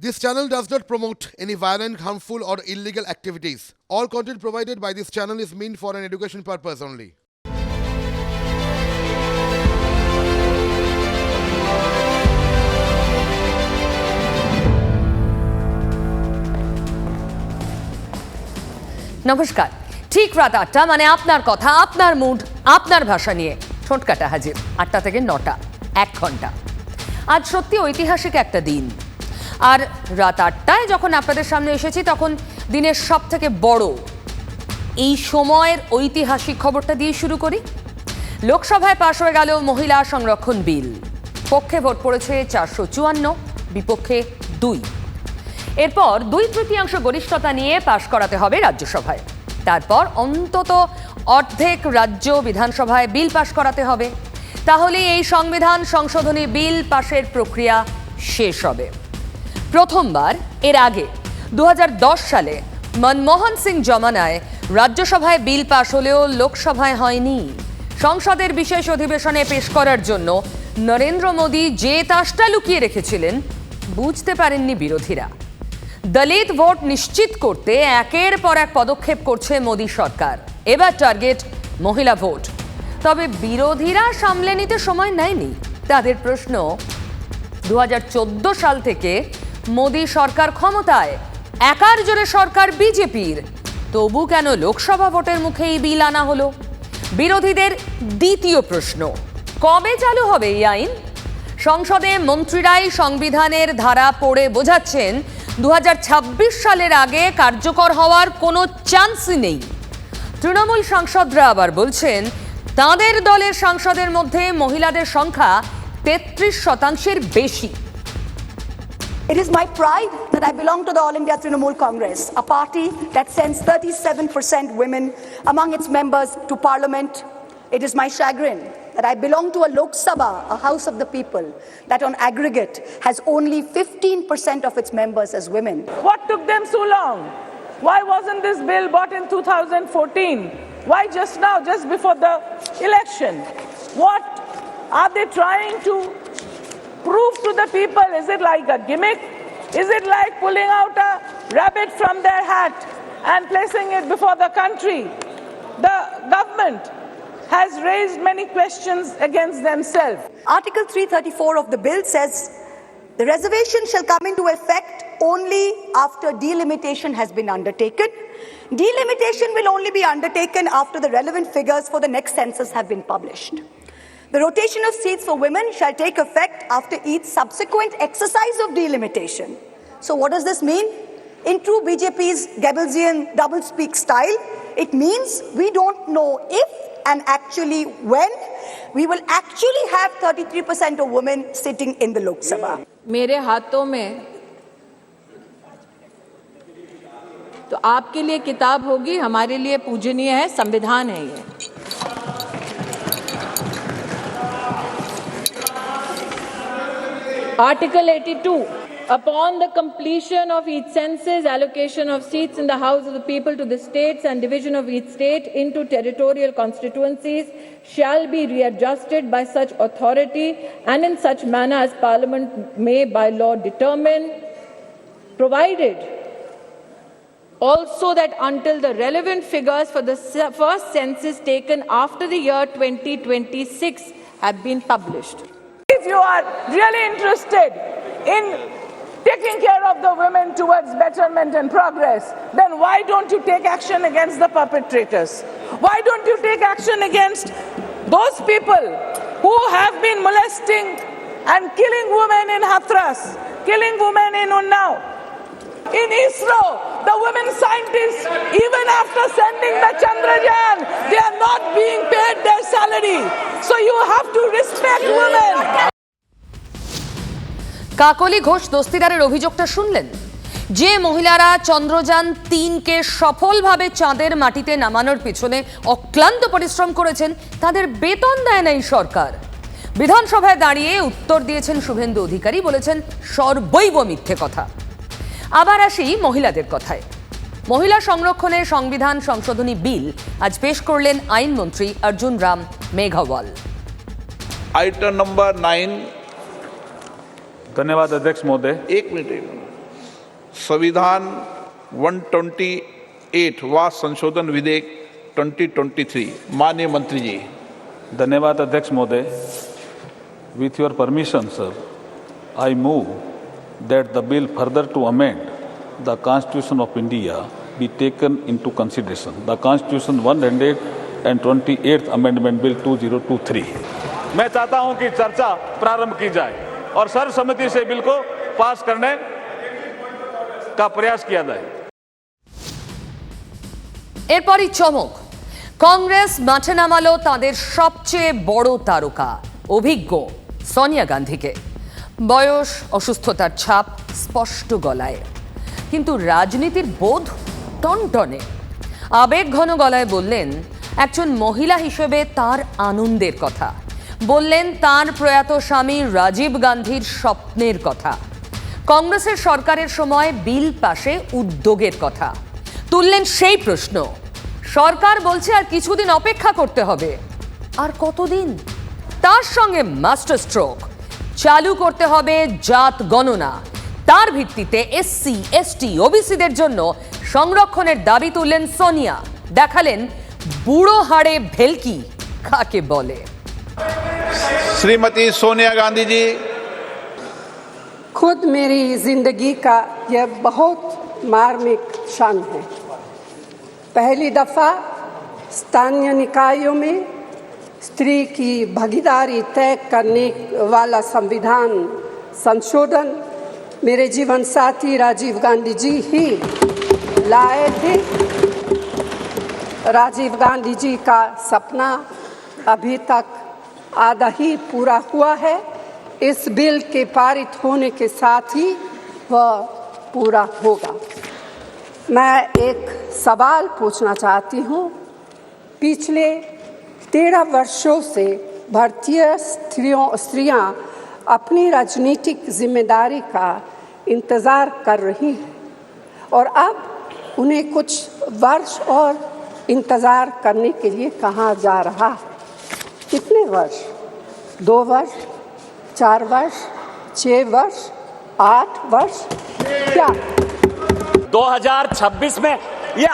This channel does not promote any violent, harmful, or illegal activities. All content provided by this channel is meant for an education purpose only. নমস্কার। ঠিক রাত ৮টা মানে আপনার কথা, আপনার মুড, আপনার ভাষা নিয়ে ঠোঁটকাটা হাজির ৮টা থেকে ৯টা, ১ ঘন্টা। আজ সত্যি ঐতিহাসিক একটা দিন। আর রাত ৮টায় যখন আপনাদের সামনে এসেছি তখন দিনের সব থেকে বড় এই সময়ের ঐতিহাসিক খবরটা দিয়ে শুরু করি। লোকসভায় পাশ হয়ে গেল মহিলা সংরক্ষণ বিল। পক্ষে ভোট পড়েছে ৪৫৪, বিপক্ষে ২। এরপর ২/৩ গরিষ্ঠতা নিয়ে পাশ করাতে হবে রাজ্যসভায়। তারপর অন্তত অর্ধেক রাজ্য বিধানসভায় বিল পাশ করাতে হবে। তাহলে এই সংবিধান সংশোধনী বিল পাশের প্রক্রিয়া শেষ হবে। প্রথমবার এর আগে ২০১০ সালে মনমোহন সিং জমানায় রাজ্যসভায় বিল পাশ হলেও লোকসভায় হয়নি। সংসদের বিশেষ অধিবেশনে পেশ করার জন্য নরেন্দ্র মোদী যে তাসটা লুকিয়ে রেখেছিলেন বুঝতে পারেননি বিরোধীরা। দলিত ভোট নিশ্চিত করতে একের পর এক পদক্ষেপ করছে মোদী সরকার। এবার টার্গেট মহিলা ভোট। তবে বিরোধীরা সামলে নিতে সময় নেয়নি। তাদের প্রশ্ন, ২০১৪ সাল থেকে মোদী সরকার ক্ষমতায়, একার জোরে সরকার বিজেপির, তবু কেন লোকসভা ভোটের মুখে এই বিল আনা হলো? বিরোধীদের দ্বিতীয় প্রশ্ন, কবে চালু হবে এই আইন? সংসদে মন্ত্রীরাই সংবিধানের ধারা পড়ে বোঝাচ্ছেন ২০২৬ সালের আগে কার্যকর হওয়ার কোনো চান্সই নেই। তৃণমূল সাংসদরা আবার বলছেন তাঁদের দলের সাংসদের মধ্যে মহিলাদের সংখ্যা ৩৩% বেশি। It is my pride that I belong to the All India Trinamool Congress, a party that sends 37% women among its members to parliament. It is my chagrin that I belong to a Lok Sabha, a house of the people, that on aggregate has only 15% of its members as women. What took them so long? Why wasn't this bill brought in 2014? Why just now, just before the election? What are they trying to prove to the people? Is it like a gimmick? Is it like pulling out a rabbit from their hat and placing it before the country? The government has raised many questions against themselves. Article 334 of the bill says the reservation shall come into effect only after delimitation has been undertaken. Delimitation will only be undertaken after the relevant figures for the next census have been published. The rotation of seats for women shall take effect after each subsequent exercise of delimitation. So what does this mean? In true BJP's Goebbelsian doublespeak style, it means we don't know if and actually when we will actually have 33% of women sitting in the Lok Sabha. मेरे हाथों में तो आपके लिए किताब होगी, हमारे लिए पूजनीय है, संविधान है ये। Article 82. Upon the completion of each census, allocation of seats in the House of the People to the states and division of each state into territorial constituencies shall be readjusted by such authority and in such manner as Parliament may by law determine, provided also that until the relevant figures for the first census taken after the year 2026 have been published. If you are really interested in taking care of the women towards betterment and progress, then why don't you take action against the perpetrators? Why don't you take action against those people who have been molesting and killing women in Hathras, killing women in Unnao? In ISRO, the women scientists, even after sending the Chandrayaan, they are not being paid their salary. So you have to respect women. Kakoli Ghosh দস্তিদারের অভিযোগটা শুনলেন? যে মহিলারা চন্দ্রযান-৩কে সফলভাবে চাঁদের মাটিতে নামানোর পিছনে অক্লান্ত পরিশ্রম করেছেন, তাদের বেতন দেয় না এই সরকার। বিধানসভায় দাঁড়িয়ে উত্তর দিয়েছেন শুভেন্দু অধিকারী, বলেছেন সর্বৈব মিথ্যে কথা। আবার আসি মহিলাদের কথায়। মহিলা সংরক্ষণের সংবিধান সংশোধনী বিল আজ পেশ করলেন আইনমন্ত্রী অর্জুন রাম মেঘওয়াল। Item number 9। धन्यवाद अध्यक्ष महोदय। एक मिनट संविधान 128 व संशोधन विधेयक 2023। माननीय मंत्री जी। धन्यवाद अध्यक्ष महोदय। With your permission, sir, I move that the bill further to amend the Constitution of India be taken into consideration. The Constitution 128th Amendment Bill 2023। मैं चाहता हूं कि चर्चा प्रारंभ की जाए और सर्वसम्मति से बिल को पास करने का प्रयास किया जाए। এরপরই চমক, কংগ্রেস মাঠে নামালো তাদের সবচেয়ে বড় তারকা অভিজ্ঞ সোনিয়া গান্ধীকে। বয়স, অসুস্থতার ছাপ স্পষ্ট গলায়, কিন্তু রাজনীতির বোধ টনটনে। আবেগ ঘন গলায় বললেন একজন মহিলা হিসেবে তার আনন্দের কথা, বললেন তার প্রয়াত স্বামী রাজীব গান্ধীর স্বপ্নের কথা, কংগ্রেসের সরকারের সময় বিল পাশে উদ্যোগের কথা। তুললেন সেই প্রশ্ন, সরকার বলছে আর কিছুদিন অপেক্ষা করতে হবে, আর কতদিন? তার সঙ্গে মাস্টার স্ট্রোক, চালু করতে হবে জাত গণনা, তার ভিত্তিতে এসসি, এসটি, ওবিসিদের জন্য সংরক্ষণের দাবি তুললেন সোনিয়া। দেখালেন বুড়ো হাড়ে ভেলকি কাকে বলে। श्रीमती सोनिया गांधी जी। खुद मेरी जिंदगी का यह बहुत मार्मिक क्षण है। पहली दफा स्थानीय निकायों में स्त्री की भागीदारी तय करने वाला संविधान संशोधन मेरे जीवन साथी राजीव गांधी जी ही लाए थे। राजीव गांधी जी का सपना अभी तक आधा ही पूरा हुआ है। इस बिल के पारित होने के साथ ही वह पूरा होगा। मैं एक सवाल पूछना चाहती हूँ। पिछले 13 वर्षों से भारतीय स्त्रियां अपनी राजनीतिक जिम्मेदारी का इंतज़ार कर रही हैं और अब उन्हें कुछ वर्ष और इंतज़ार करने के लिए कहा जा रहा है। कितने वर्ष? 2 वर्ष, 4 वर्ष, 6 वर्ष, 8 वर्ष? क्या 2026 में ये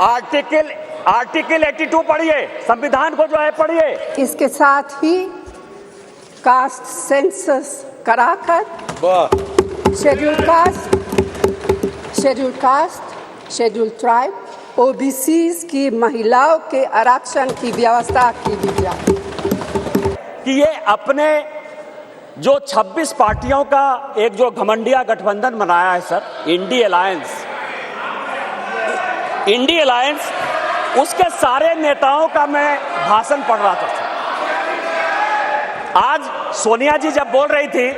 आर्टिकल 82 पढ़िए, संविधान को जो है पढ़िए। इसके साथ ही कास्ट सेंसस कराकर schedule caste, schedule tribe, OBCs की महिलाओं के आरक्षण की व्यवस्था की भी जाए। कि ये अपने जो 26 पार्टियों का एक जो घमंडिया गठबंधन बनाया है सर, इंडी अलायंस, उसके सारे नेताओं का मैं भाषण पढ़ रहा था। आज सोनिया जी जब बोल रही थी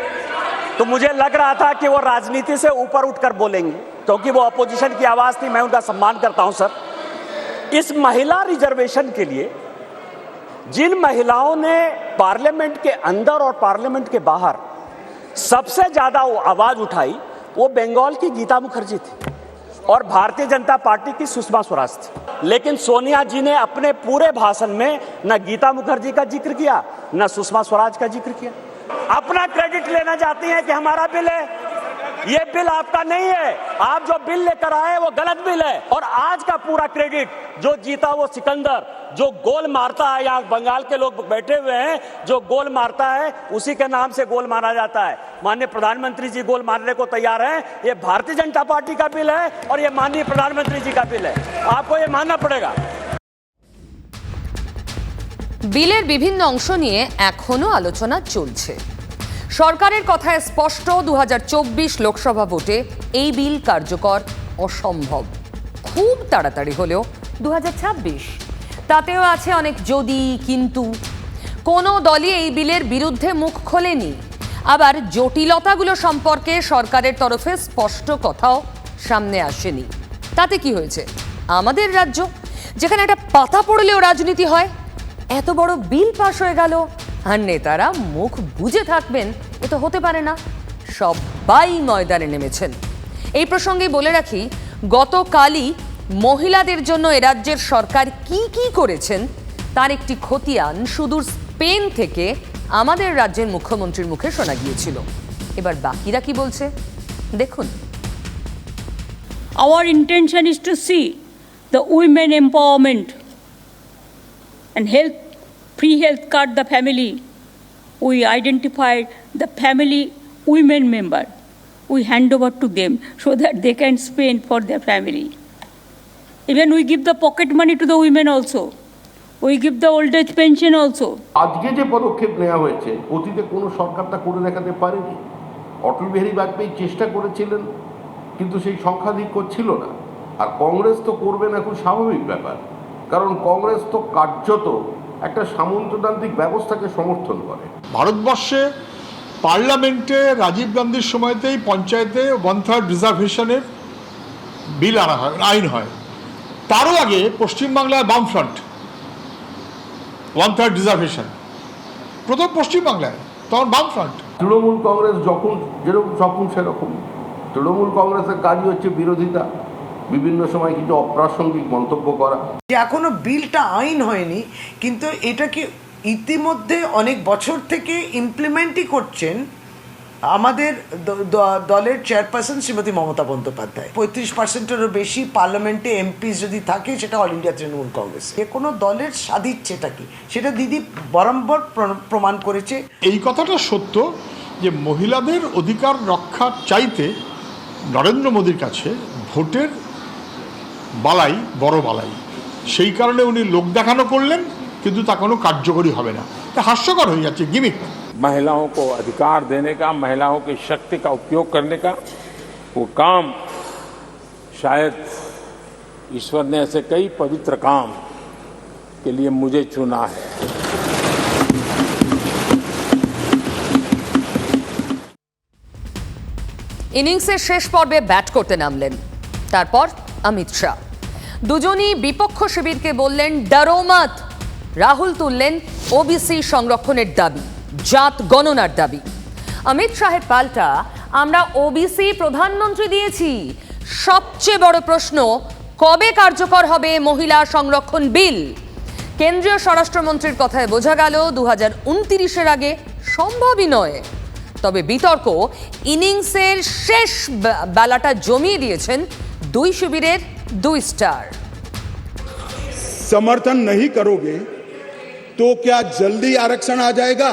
तो मुझे लग रहा था कि वो राजनीति से ऊपर उठकर बोलेंगी, क्योंकि वो अपोजिशन की आवाज थी। मैं उनका सम्मान करता हूं सर। इस महिला रिजर्वेशन के लिए जिन महिलाओं ने पार्लियामेंट के अंदर और पार्लियामेंट के बाहर सबसे ज्यादा आवाज उठाई, वो बंगाल की गीता मुखर्जी थी और भारतीय जनता पार्टी की सुषमा स्वराज थी। लेकिन सोनिया जी ने अपने पूरे भाषण में न गीता मुखर्जी का जिक्र किया, न सुषमा स्वराज का जिक्र किया। अपना क्रेडिट लेना चाहती हैं कि हमारा बिल है। ये बिल आपका नहीं है। आप जो बिल लेकर आए वो गलत बिल है। और आज का पूरा क्रेडिट जो जीता वो सिकंदर, जो गोल मारता है, यहाँ बंगाल के लोग बैठे हुए हैं, जो गोल मारता है उसी के नाम से गोल मारा जाता है। माननीय प्रधानमंत्री जी गोल मारने को तैयार हैं। ये भारतीय जनता पार्टी का बिल है और ये माननीय प्रधानमंत्री जी का बिल है। आपको ये मानना पड़ेगा। বিলের বিভিন্ন অংশ নিয়ে এখনো আলোচনা চলছে। সরকারের কথায় স্পষ্ট 2024 লোকসভা ভোটে এই বিল কার্যকর অসম্ভব। খুব তাড়াতাড়ি হলেও 2026, তাতেও আছে অনেক যদি কিন্তু। কোনো দলই এই বিলের বিরুদ্ধে মুখ খোলেনি। আবার জটিলতাগুলো সম্পর্কে সরকারের তরফে স্পষ্ট কথাও সামনে আসেনি। তাতে কি হয়েছে? আমাদের রাজ্য, যেখানে একটা পাতা পড়লেও রাজনীতি হয়, এত বড় বিল পাশ হয়ে গেল আর নেতারা মুখ বুজে থাকবেন, এ তো হতে পারে না। সবাই ময়দানে নেমেছেন। এই প্রসঙ্গে বলে রাখি, গতকালই মহিলাদের জন্য এ রাজ্যের সরকার কি কি করেছেন তার একটি খতিয়ান সুদূর স্পেন থেকে আমাদের রাজ্যের মুখ্যমন্ত্রীর মুখে শোনা গিয়েছিল। এবার বাকিরা কি বলছে দেখুন। Our intention is to see the women empowerment and free health card the family. We identified the family women member. We hand over to them so that they can spend for their family. Even we give the pocket money to the women also. We give the old age pension also. আজকে যে পদক্ষেপ নেওয়া হয়েছে অতীতে কোনো সরকার তা করে দেখাতে পারেনি। অটল বিহারী বাজপেয়ী চেষ্টা করেছিলেন কিন্তু সেই সংখ্যাধিক্য ছিল না। আর কংগ্রেস তো করবে না, খুব স্বাভাবিক ব্যাপার, কারণ কংগ্রেস তো কার্যত একটা সামন্ততান্ত্রিক ব্যবস্থাকে সমর্থন করে। ভারতবর্ষে পার্লামেন্টে রাজীব গান্ধীর সময়তেই পঞ্চায়েতে 1/3 রিজার্ভেশনের বিল আনা হয়, আইন হয়। তারও আগে পশ্চিমবাংলায় বামফ্রন্ট 1/3 রিজার্ভেশন প্রথম পশ্চিমবাংলায়, তখন বামফ্রন্ট। তৃণমূল কংগ্রেস যখন যেরকম সেরকম। তৃণমূল কংগ্রেসের কাজই হচ্ছে বিরোধিতা, বিভিন্ন সময় কিছু অপ্রাসঙ্গিক মন্তব্য করা। যে এখনো বিলটা আইন হয়নি, কিন্তু এটা কি ইতিমধ্যে অনেক বছর থেকে ইমপ্লিমেন্টই করছেন আমাদের দলের চেয়ারপারসন শ্রীমতী মমতা বন্দ্যোপাধ্যায়। 35%-এরও বেশি পার্লামেন্টে এমপি যদি থাকে সেটা অল ইন্ডিয়া তৃণমূল কংগ্রেস। যে কোনো দলের সাধিচ্ছেটা কি সেটা দিদি বরাবর প্রমাণ করেছে। এই কথাটা সত্য যে মহিলাদের অধিকার রক্ষার চাইতে নরেন্দ্র মোদীর কাছে ভোটের বালাই বড় বালাই। সেই কারণে উনি লোক দেখানো করলেন, কিন্তু তা কোনো কার্যকরী হবে না। হাস্যকর হয়ে যাচ্ছে, গিমিক। महिलाओं को अधिकार देने का, महिलाओं की शक्ति का उपयोग करने का वो काम, शायद ईश्वर ने ऐसे कई पवित्र काम के लिए मुझे चुना है। ইনিংসের শেষ পর্বে ব্যাট করতে নামলেন, তারপর অমিত শাহ। দুজনই বিপক্ষ শিবিরকে বললেন ডরো মত। রাহুল তুললেন ওবিসি সংরক্ষণের দাবি, জাত গণনার দাবি। অমিত শাহের পাল্টা আমরা ওবিসি প্রধানমন্ত্রী দিয়েছি। সবচেয়ে বড় প্রশ্ন, কবে কার্যকর হবে মহিলা সংরক্ষণ বিল? কেন্দ্রীয় স্বরাষ্ট্রমন্ত্রীর কথায় বোঝা গেল 2029-এর আগে সম্ভবই নয়। তবে বিতর্ক ইনিংসের শেষ বেলাটা জমিয়ে দিয়েছেন দুই শিবিরের দুই স্টার। समर्थन नहीं करोगे तो क्या जल्दी आरक्षण आ जाएगा?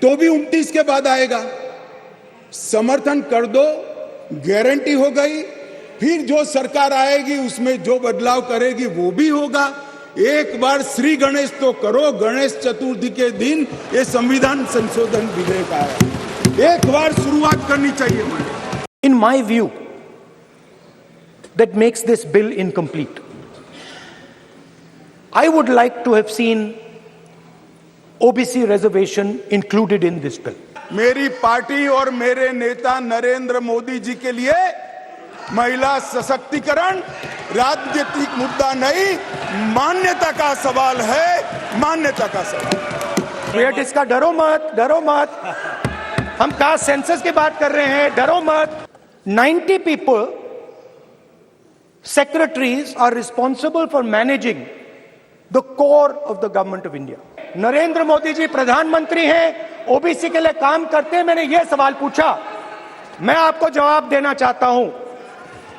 तो भी 29 के बाद आएगा। समर्थन कर दो, गारंटी हो गई। फिर जो सरकार आएगी उसमें जो बदलाव करेगी वो भी होगा। एक बार श्री गणेश तो करो, गणेश चतुर्थी के दिन ये संविधान संशोधन विधेयक आया, एक बार शुरुआत करनी चाहिए। In my view, that makes this bill incomplete. I would like to have seen OBC reservation included in this bill. मेरी पार्टी और मेरे नेता नरेंद्र मोदी जी के लिए महिला सशक्तिकरण राजनीतिक मुद्दा नहीं, मान्यता का सवाल है, मान्यता का सवाल। वेट इसका डरो मत, डरो मत। हम कास्ट सेंसस की बात कर रहे हैं, डरो मत। 90 people, secretaries are responsible for managing the core of the government of India. Narendra Modi ji प्रधानमंत्री हैं, ओबीसी के लिए काम करते हैं। मैंने यह सवाल पूछा, मैं आपको जवाब देना चाहता हूं।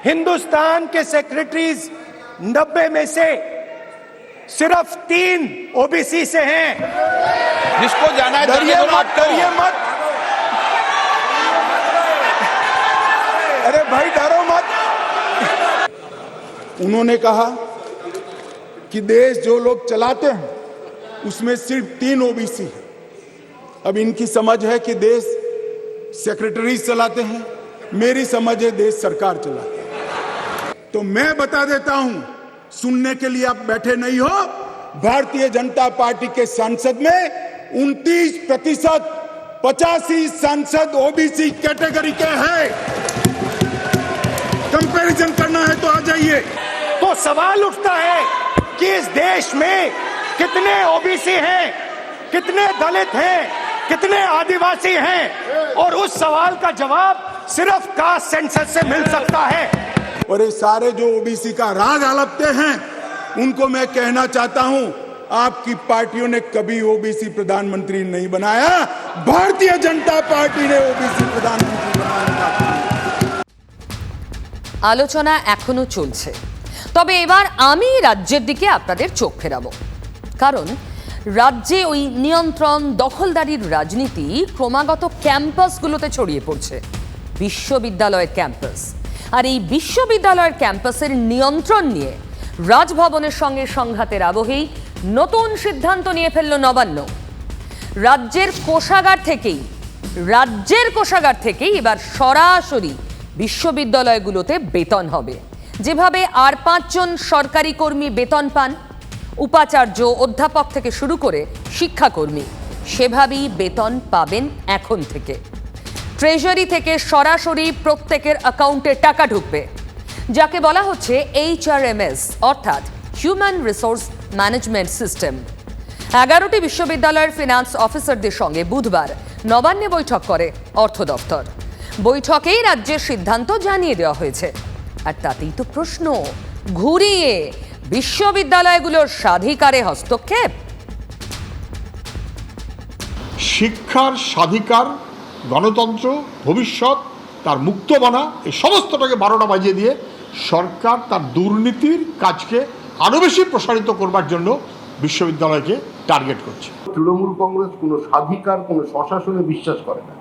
हिंदुस्तान के सेक्रेटरीज 90 में से सिर्फ 3 ओबीसी से हैं। जिसको जाना है डरिए मत। अरे भाई डरो मत। उन्होंने कहा कि देश जो लोग चलाते हैं उसमें सिर्फ 3 ओबीसी है। अब इनकी समझ है कि देश सेक्रेटरीज चलाते हैं, मेरी समझ है देश सरकार चलाती है। तो मैं बता देता हूं, सुनने के लिए आप बैठे नहीं हो। भारतीय जनता पार्टी के सांसद में 29%, 85 सांसद ओबीसी कैटेगरी के हैं। कंपैरिजन करना है तो आ जाइए। तो सवाल उठता है कि इस देश में कितने ओबीसी हैं, कितने दलित हैं, कितने आदिवासी हैं, और उस सवाल का जवाब सिर्फ कास्ट सेंसस से मिल सकता है। और ये सारे जो ओबीसी का राग आलपते हैं उनको मैं कहना चाहता हूं, आपकी पार्टियों ने कभी ओबीसी प्रधानमंत्री नहीं बनाया, भारतीय जनता पार्टी ने ओबीसी प्रधानमंत्री बनाया। আলোচনা এখনো চলছে। তবে এবার আমি রাজ্যের দিকে আপনাদের চোখ ফেরাবো, কারণ রাজ্যে ওই নিয়ন্ত্রণ দখলদারির রাজনীতি ক্রমাগত ক্যাম্পাসগুলোতে ছড়িয়ে পড়ছে, বিশ্ববিদ্যালয়ের ক্যাম্পাস। আর এই বিশ্ববিদ্যালয়ের ক্যাম্পাসের নিয়ন্ত্রণ নিয়ে রাজভবনের সঙ্গে সংঘাতের আবহেই নতুন সিদ্ধান্ত নিয়ে ফেলল নবান্ন। রাজ্যের কোষাগার থেকেই এবার সরাসরি বিশ্ববিদ্যালয়গুলোতে বেতন হবে। যেভাবে আর 5 জন সরকারি কর্মী বেতন পান, উপাচার্য, অধ্যাপক থেকে শুরু করে শিক্ষাকর্মী, সেভাবেই বেতন পাবেন এখন থেকে। ট্রেজারি থেকে সরাসরি প্রত্যেকের অ্যাকাউন্টে টাকা ঢুকবে, যাকে বলা হচ্ছে HRMS, অর্থাৎ হিউম্যান রিসোর্স ম্যানেজমেন্ট সিস্টেম। 11টি বিশ্ববিদ্যালয়ের ফিনান্স অফিসারদের সঙ্গে বুধবার নবান্নে বৈঠক করে অর্থ দপ্তর। বৈঠকেই রাজ্যের সিদ্ধান্ত জানিয়ে দেওয়া হয়েছে। আর তাতেই তো প্রশ্ন, ঘুরিয়ে বিশ্ববিদ্যালয়গুলোর স্বাধিকারে হস্তক্ষেপ। শিক্ষার স্বাধিকার, গণতন্ত্র, ভবিষ্যৎ, তার মুক্তবানা, এই সমস্তটাকে 12টা বাজিয়ে দিয়ে সরকার তার দুর্নীতির কাজকে আরও বেশি প্রসারিত করবার জন্য বিশ্ববিদ্যালয়কে টার্গেট করছে। তৃণমূল কংগ্রেস কোনো স্বাধিকার, কোনো স্বশাসনে বিশ্বাস করে না।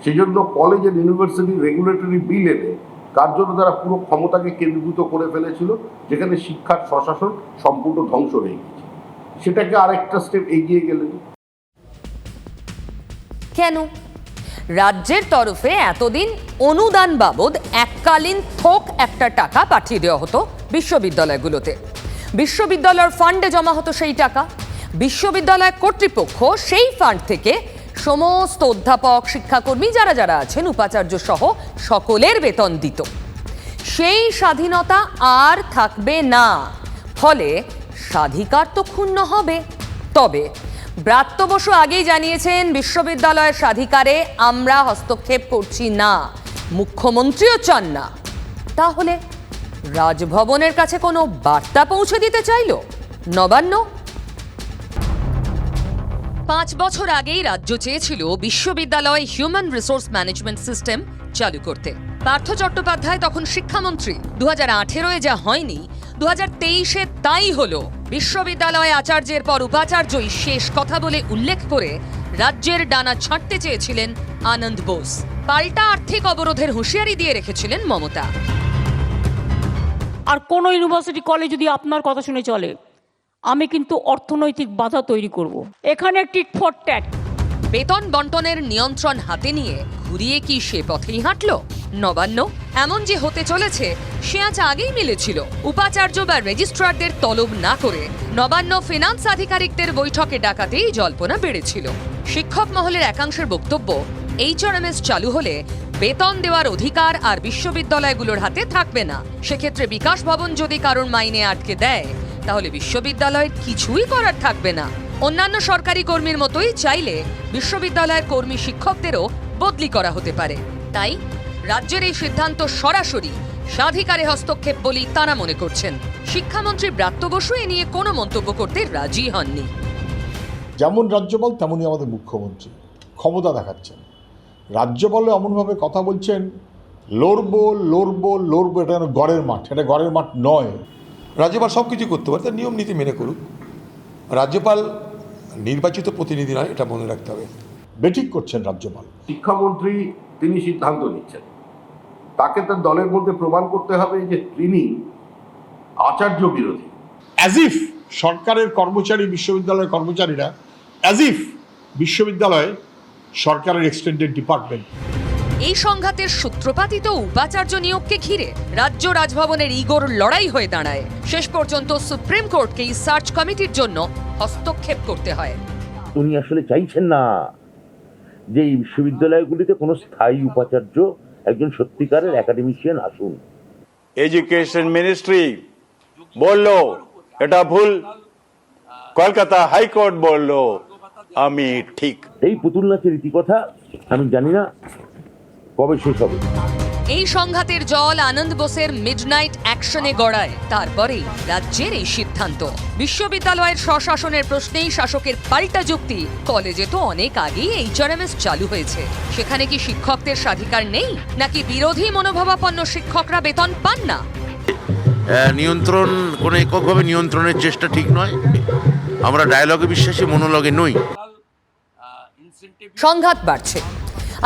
সেই জন্য কলেজ এন্ড ইউনিভার্সিটি রেগুলেটরি বিল এনে তার জন্য তারা পুরো ক্ষমতাকে কেন্দ্রীভূত করে ফেলেছিল, যেখানে শিক্ষার স্বশাসন সম্পূর্ণ ধ্বংস হয়ে গেছে। সেটাকে আরেকটা স্টেপ এগিয়ে গেলেন। কেন? রাজ্যের তরফে এতদিন অনুদান বাবদ এককালীন থোক একটা টাকা পাঠিয়ে দেওয়া হতো বিশ্ববিদ্যালয়গুলোতে। বিশ্ববিদ্যালয়ের ফান্ডে জমা হতো সেই টাকা। বিশ্ববিদ্যালয় কর্তৃপক্ষ সেই ফান্ড থেকে সমস্ত অধ্যাপক, শিক্ষাকর্মী যারা যারা আছেন, উপাচার্য সহ সকলের বেতন দিত। সেই স্বাধীনতা আর থাকবে না, ফলে স্বাধিকার তো ক্ষুণ্ণ হবে। তবে ব্রাত্য বসু আগেই জানিয়েছেন, বিশ্ববিদ্যালয়ের স্বাধিকারে আমরা হস্তক্ষেপ করছি না, মুখ্যমন্ত্রীও চান না। তাহলে রাজভবনের কাছে কোনো বার্তা পৌঁছে দিতে চাইল নবান্ন? 5 বছর আগেই রাজ্য চেয়েছিল বিশ্ববিদ্যালয় হিউম্যান রিসোর্স ম্যানেজমেন্ট সিস্টেম চালু করতে। পার্থ চট্টোপাধ্যায় তখন শিক্ষামন্ত্রী। 2018-এ যা হয়নি, 2023-এ তাই হলো। বিশ্ববিদ্যালয়ে আচার্যের পর উপাচার্যই শেষ কথা বলে উল্লেখ করে রাজ্যের ডানা ছাঁটতে চেয়েছিলেন আনন্দ বোস। পাল্টা আর্থিক অবরোধের হুঁশিয়ারি দিয়ে রেখেছিলেন মমতা। আর কোন ইউনিভার্সিটি কলেজ যদি আপনার কথা শুনে চলে, আমি কিন্তু অর্থনৈতিক বাধা তৈরি করব। এখানে টিট ফর ট্যাট। বেতন বন্টনের নিয়ন্ত্রণ হাতে নিয়ে ঘুরিয়ে কি সে পথেই হাঁটলো নবান্ন? এমন যে হতে চলেছে সে আজ আগেই মিলেছিল। উপাচার্য বা রেজিস্ট্রারদের তলব না করে নবান্ন ফিনান্স আধিকারিকদের বৈঠকে ডাকাতেই জল্পনা বেড়েছিল। শিক্ষক মহলের একাংশের বক্তব্য, HRMS চালু হলে বেতন দেওয়ার অধিকার আর বিশ্ববিদ্যালয়গুলোর হাতে থাকবে না। সেক্ষেত্রে বিকাশ ভবন যদি কারোর মাইনে আটকে দেয়, তাহলে বিশ্ববিদ্যালয়ের কিছুই করার থাকবে না। অন্যান্য সরকারি কর্মীর মতোই চাইলে বিশ্ববিদ্যালয়ের কর্মী শিক্ষকদেরও বদলি করা হতে পারে। তাই রাজ্যের এই সিদ্ধান্ত সরাসরি স্বাধিকারে হস্তক্ষেপ বলেই তারা মনে করছেন। শিক্ষামন্ত্রী ব্রাত্য বসু এ নিয়ে কোনো মন্তব্য করতে রাজি হননি। যেমন রাজ্যপাল তেমনই আমাদের মুখ্যমন্ত্রী ক্ষমতা দেখাচ্ছেন। রাজ্যপালও এমনভাবে কথা বলছেন, লড়বো লড়বো লড়বো, এটা যেন গড়ের মাঠ। এটা গড়ের মাঠ নয়। রাজ্যপাল সব কিছু করতে পারে, তার নিয়ম নীতি মেনে করুক। রাজ্যপাল নির্বাচিত প্রতিনিধি নয়, এটা মনে রাখতে হবে। বেঠিক করছেন রাজ্যপাল। শিক্ষামন্ত্রী তিনি সিদ্ধান্ত নিচ্ছেন, তাকে তার দলের মধ্যে প্রমাণ করতে হবে যে তিনি আচার্য বিরোধী। অ্যাজ ইফ সরকারের কর্মচারী, বিশ্ববিদ্যালয়ের কর্মচারীরা অ্যাজ ইফ বিশ্ববিদ্যালয় সরকারের এক্সটেন্ডেড ডিপার্টমেন্ট। এই সংঘাতের সূত্রপাতই তো উপাচার্য নিয়োগকে ঘিরে। রাজ্য রাজভবনের ইগোর লড়াই হয়ে দাঁড়ায়। শেষ পর্যন্ত সুপ্রিম কোর্টকেই সার্চ কমিটির জন্য হস্তক্ষেপ করতে হয়। উনি আসলে চাইছেন না যে এই বিশ্ববিদ্যালয়গুলিতে কোনো স্থায়ী উপাচার্য, একজন সত্যিকারের একাডেমিশিয়ান আসুন। এডুকেশন মিনিস্ট্রি বললো এটা ভুল, কলকাতা হাইকোর্ট বললো আমি ঠিক। এই পুতুল নাচের রীতিকথা আমি জানি না কবে শেষ হবে। এই সংঘাতের জল আনন্দ বোসের মিডনাইট অ্যাকশনে গড়ায়। তারপরেই রাজ্যের এই সিদ্ধান্ত। বিশ্ববিদ্যালয়ের স্বশাসনের প্রশ্নেই শাসকের পাল্টা যুক্তি, কলেজে তো অনেক আগেই HRMS চালু হয়েছে, সেখানে কি শিক্ষকদের স্বাধিকার নেই, নাকি বিরোধী মনোভাবাপন্ন শিক্ষকরা বেতন পান না? নিয়ন্ত্রণ কোনো এককভাবে নিয়ন্ত্রণের চেষ্টা ঠিক নয়। আমরা ডায়ালগে বিশ্বাসী, মনোলগে নই। সংঘাত বাড়ছে,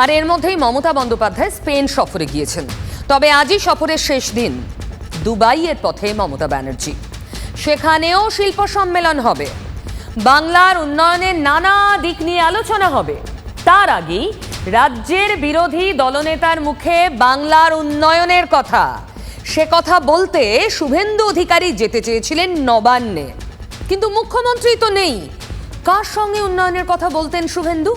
আর এর মধ্যেই মমতা বন্দ্যোপাধ্যায় স্পেন সফরে গিয়েছেন। তবে আজই সফরের শেষ দিন। দুবাইয়ের পথে মমতা ব্যানার্জি, সেখানেও শিল্প সম্মেলন হবে, বাংলার উন্নয়নের নানা দিক নিয়ে আলোচনা হবে। তার আগেই রাজ্যের বিরোধী দলনেতার মুখে বাংলার উন্নয়নের কথা। সে কথা বলতে শুভেন্দু অধিকারী যেতে চেয়েছিলেন নবান্নে, কিন্তু মুখ্যমন্ত্রী তো নেই। কার সঙ্গে উন্নয়নের কথা বলতেন শুভেন্দু?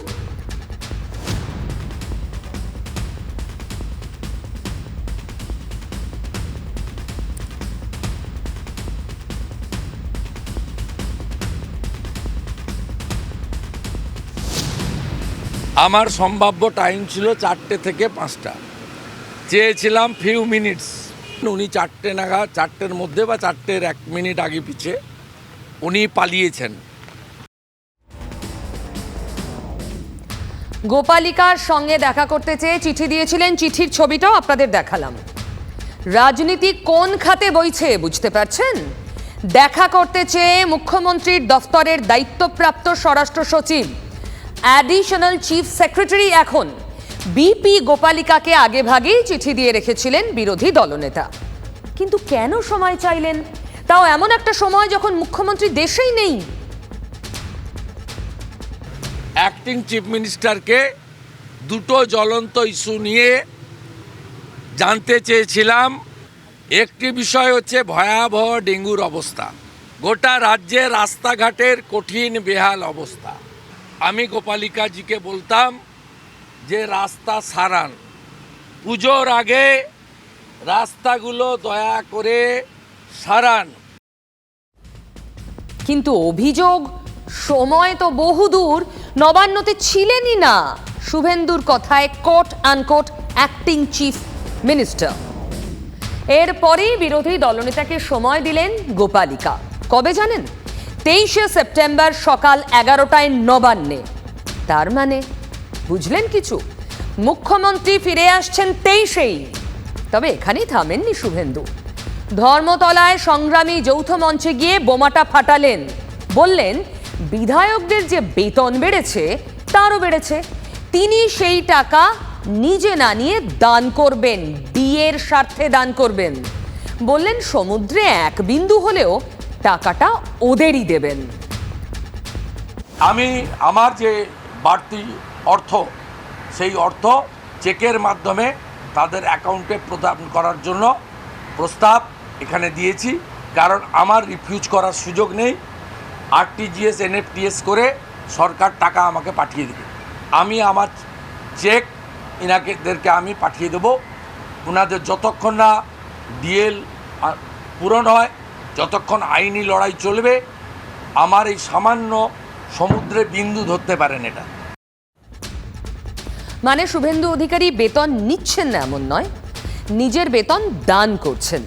আমার সম্ভাব্য টাইম ছিল 4টে থেকে 5টা, চেয়েছিলাম ফিউ মিনিটস। উনি 4টে নাগাদ, 4টের মধ্যে বা 4টের 1 মিনিট আগে পিছে উনি পালিয়েছেন। গোপালিকার সঙ্গে দেখা করতে চেয়ে চিঠি দিয়েছিলেন, চিঠির ছবিটাও আপনাদের দেখালাম। রাজনীতি কোন খাতে বইছে বুঝতে পারছেন? দেখা করতে চেয়ে মুখ্যমন্ত্রীর দফতরের দায়িত্বপ্রাপ্ত স্বরাষ্ট্র সচিব, অ্যাডিশনাল চিফ সেক্রেটারি এখন বিপি গোপালিকাকে আগে ভাগেই চিঠি দিয়ে রেখেছিলেন বিরোধী দলনেতা। কিন্তু কেন সময় চাইলেন, তাও এমন একটা সময় যখন মুখ্যমন্ত্রী দেশেই নেই? অ্যাক্টিং চিফ মিনিস্টারকে দুটো জ্বলন্ত ইস্যু নিয়ে জানতে চেয়েছিলাম। একটি বিষয় হচ্ছে ভয়াবহ ডেঙ্গুর অবস্থা, গোটা রাজ্যে রাস্তাঘাটের কঠিন বেহাল অবস্থা। আমি গোপালিকাজিকে বলতাম যে রাস্তা সারান, পুজোর আগে রাস্তাগুলো দয়া করে সারান। কিন্তু অভিযোগ, সময় তো বহুদূর, নবান্নতে ছিলেনই না শুভেন্দুর কথায় coat unquote acting chief minister. এরপরেই বিরোধী দলনেতাকে সময় দিলেন গোপালিকা। কবে জানেন? 23শে সেপ্টেম্বর সকাল 11টায় নবান্নে। তার মানে বুঝলেন কিছু? মুখ্যমন্ত্রী ফিরে আসছেন 23ই। তবে এখানেই থামেননি শুভেন্দু। ধর্মতলায় সংগ্রামী যৌথ মঞ্চে গিয়ে বোমাটা ফাটালেন, বললেন বিধায়কদের যে বেতন বেড়েছে তারও বেড়েছে, তিনি সেই টাকা নিজে না নিয়ে দান করবেন, বিয়ের স্বার্থে দান করবেন। বললেন সমুদ্রে 1 বিন্দু হলেও টাকাটা ওদেরই দেবেন। আমি আমার যে বাড়তি অর্থ, সেই অর্থ চেকের মাধ্যমে তাদের অ্যাকাউন্টে প্রদান করার জন্য প্রস্তাব এখানে দিয়েছি, কারণ আমার রিফিউজ করার সুযোগ নেই। RTGS NFTS করে সরকার টাকা আমাকে পাঠিয়ে দেবে। আমি আমার চেক ইনাকেদেরকে আমি পাঠিয়ে দেবো। ওনাদের যতক্ষণ না ডিএল পূরণ হয়, যতক্ষণ আইনি লড়াই চলবে, আমার এই সামান্য সমুদ্রে বিন্দু ধরতে পারেন এটা। মানে শুভেন্দু অধিকারী বেতন নিচ্ছেন না এমন নয়, নিজের বেতন দান করছেন।